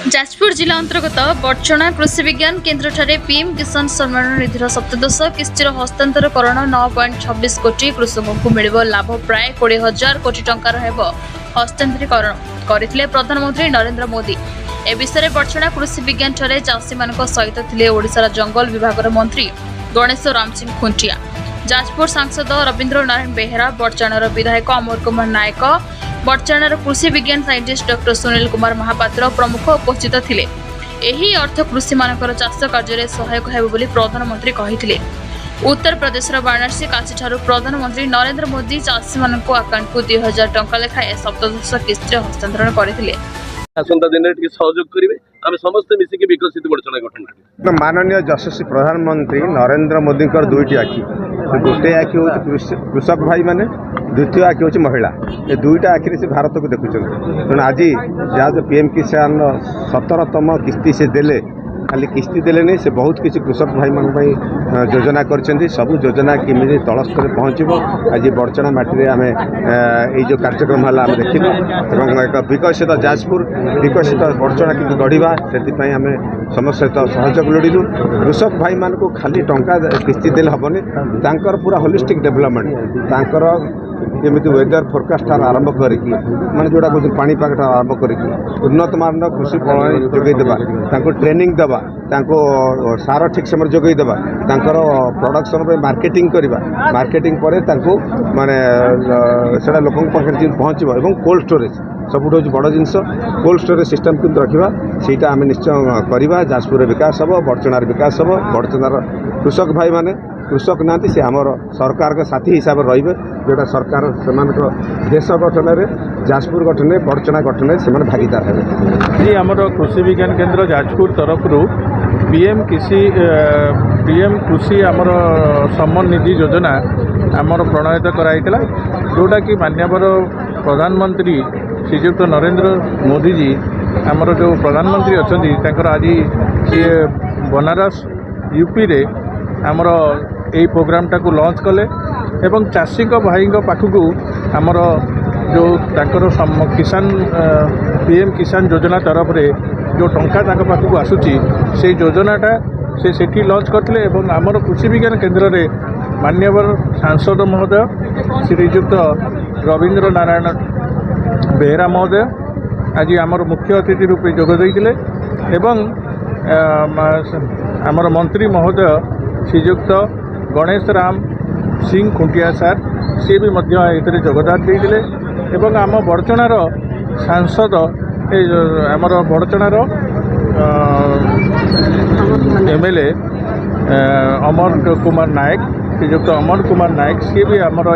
जाजपुर जिला अंतर्गत बर्चना कृषि विज्ञान केन्द्र ठारे पीएम किसान सम्मान निधिर सप्तदश किस्तिर हस्तांतरकरण 9.26 कोटी कृषकों को मिल लाभ प्राय 20,000 कोटी टंकार हस्तांतरीकरण करथिले प्रधानमंत्री नरेंद्र मोदी। ए विषय बर्चना कृषि विज्ञान ठारे चाषी मान सहित थिले ओडिशार जंगल विभाग मंत्री गणेश राम सिंह खुंटिया, जाजपुर सांसद रवींद्र नारायण बेहेरा, बर्चनार विधायक अमर कुमार नायक, बर्चनार कृषि विज्ञान साइंटिस्ट डॉक्टर सुनील कुमार महापात्र प्रमुख उपस्थित थिले। एही अर्थ कृषि मानकर चाष कार्य सहायक हेब बोली प्रधानमंत्री कहिथिले। उत्तर प्रदेशर वाराणसी काशीठारु प्रधानमंत्री नरेंद्र मोदी चाषी मानक अकाउंट को 2,000 टंका लेखाएं सप्तदश किस्तिर हस्तांतरण करथिले। आसंता दिन सहयोग करेंगे आम समस्त मिसिक विकसित बर्चना गठन करें। माननीय यशस्वी प्रधानमंत्री नरेंद्र मोदी दुईटी आखि, गोटे आखि हूँ कृषक भाई माने, द्वितीय आखि हूँ महिला। ये दुईटा आखिरी से भारत को देखुं। तेणु आज जहाँ पीएम किसान 17तम किस्ती से देले, खाली किस्ती देले नहीं, से बहुत किसी कृषक भाई मान योजना कर सबू योजना केमी तल स्तर पहुँचो। आज बर्चना माटी आम जो कार्यक्रम है आम देखिलु और एक विकसित जाजपुर विकसित बर्चना कि गढ़ा से आम समस्त सहित सहयोग लोड़िलु। कृषक भाई मान को खाली टंका किस्ती देले हेनी, पूरा होलिस्टिक डेभलपमेंट केमी वेदर फोरकास्ट आरंभ करी माने जोड़ा कहते पाणीपाग आरंभ करी उन्नत मानर कृषि प्रणाली जोगेदेवा, ट्रेनिंग देवा, सार ठीक समय जोगेदेवा, प्रोडक्शन मार्केटिंग करवा, मार्केटिंग पर माने सेटा लोक पाखे पहुँचो और कोल्ड स्टोरेज सबुठ हूँ बड़ जिनस। कोल्ड स्टोरेज सिस्टम किंतु रखा सीटा आम निश्चय करवा। जाजपुर विकास हम, बर्चनार विकास हम। बर्चनार कृषक भाई माने कृषक ना सी आमर सरकार के साथी हिसाब से रे, जोटा सरकार से देश गठन में, जाजपुर गठन में, बर्चना गठन में से भागीदार है। जी आमर कृषि विज्ञान केन्द्र जाजपुर तरफ पीएम कृषि आमर सम्मान निधि योजना आमर प्रणयत कराइला, जोटा कि माननीय प्रधानमंत्री श्रीयुक्त नरेंद्र मोदी जी आमर जो प्रधानमंत्री अच्छा आज सी बनारस यूपी रे आमर यही प्रोग्रामटा को लॉन्च कले एवं चाषी भाई पाखक आमर जो किसान पीएम किसान योजना तरफ रे जो टंका पाखक आसूची से योजनाटा से सेठी लॉन्च करते एवं आमर कृषि विज्ञान केन्द्र में माननीय सांसद महोदय श्रीयुक्त रवींद्र नारायण बेहेरा महोदय आज आमर मुख्य अतिथि रूपे जोग देइतिले एवं आमर मंत्री महोदय श्रीयुक्त गणेश राम सिंह खुंटिया सार सी भी योगदान देते एवं आम बर्चनार सांसद आमर बर्चनार एमएलए अमर कुमार नायक श्रीयुक्त अमर कुमार नायक सी भी आमर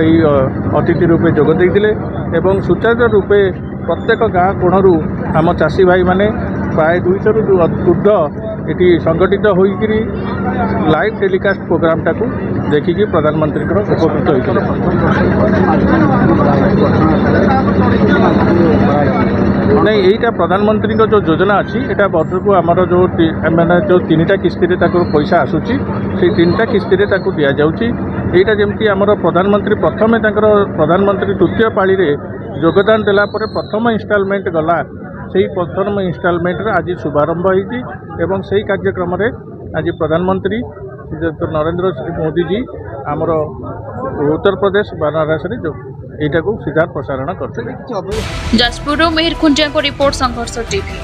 अतिथि रूपे जोग देते एवं सुचारू रूपे प्रत्येक गाँ कोणरू आम चाषी भाई माने प्राय 200 रु ऊर्ध्व ये संगठित होकरी लाइव टेलीकास्ट प्रोग्रामटा को देखिकी प्रधानमंत्री उपकृत होते। नहीं यहीटा प्रधानमंत्री जो योजना अच्छी यहाँ वर्ष को आमर जो मैंने जो 3टा किस्ती पैसा आसूची से 3टा किस्ती दि जाऊँगी। यहाँ जमी आमर प्रधानमंत्री प्रथम प्रधानमंत्री तृतीय पाली योगदान देला प्रथम इन्स्टॉलमेंट गला से प्रथम इन्स्टॉलमेंट आज शुभारंभ होती एवं से कार्यक्रम आज प्रधानमंत्री नरेंद्र मोदी जी आमर उत्तर प्रदेश बनारस यहाँ को सीधा प्रसारण करते। जाजपुर मेहर खुंटिया को रिपोर्ट संघर्ष टीवी।